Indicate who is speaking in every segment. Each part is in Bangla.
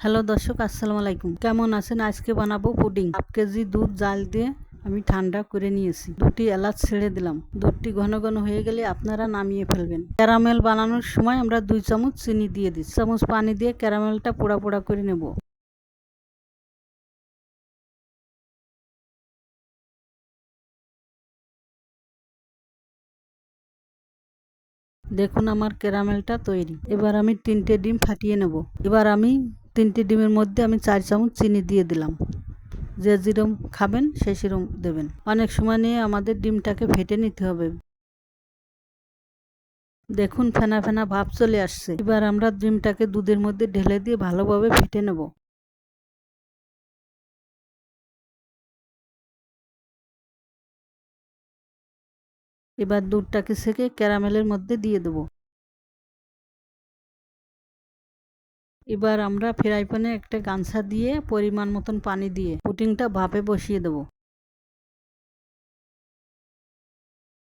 Speaker 1: হ্যালো দর্শক, আসসালামু আলাইকুম। কেমন আছেন? আজকে বানাবো পুডিং। 1/2 কেজি দুধ জাল দিয়ে আমি ঠান্ডা করে নিয়েছি। 2টি এলাচ ছেড়ে দিলাম। দুধটি ঘন ঘন হয়ে গেলে আপনারা নামিয়ে ফেলবেন। ক্যারামেল বানানোর সময় আমরা 2 চামচ চিনি দিয়ে দিচ্ছি। চামচ পানি দিয়ে ক্যারামেলটা পোড়া পোড়া করে নেব। দেখুন আমার ক্যারামেলটা তৈরি। এবার আমি 3টে ডিম ফাটিয়ে নেব। এবার আমি 3টে ডিমের মধ্যে আমি 4 চামচ চিনি দিয়ে দিলাম। যে যেরকম খাবেন সে সেরকম দেবেন। অনেক সময় নিয়ে আমাদের ডিমটাকে ফেটে নিতে হবে। দেখুন ফেনা ফেনা ভাব চলে আসছে। এবার আমরা ডিমটাকে দুধের মধ্যে ঢেলে দিয়ে ভালোভাবে ফেটে নেব। এবার দুধটাকে ছেঁকে ক্যারামেলের মধ্যে দিয়ে দেব। এবার আমরা ফ্রাই প্যানে একটা গামছা দিয়ে পরিমাণ মতন পানি দিয়ে পুডিংটা ভাপে বসিয়ে দেব।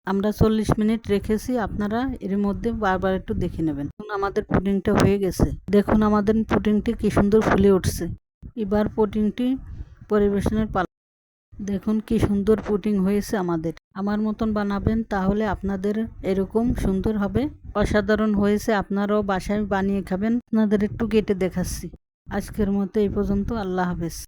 Speaker 1: আমরা 40 মিনিট রেখেছি, আপনারা এর মধ্যে বারবার একটু দেখে নেবেন। আমাদের পুডিংটা হয়ে গেছে। দেখুন আমাদের পুডিংটি কি সুন্দর ফুলে উঠছে। এবার পুডিংটি পরিবেশনের পালা। দেখুন কি সুন্দর পুডিং হয়েছে আমাদের। আমার মতন বানাবেন, তাহলে আপনাদের এরকম সুন্দর হবে। অসাধারণ হয়েছে। আপনারাও বাসায় বানিয়ে খাবেন। আপনাদের একটু কেটে দেখাচ্ছি। আজকের মতো এই পর্যন্ত। আল্লাহ হাফেজ।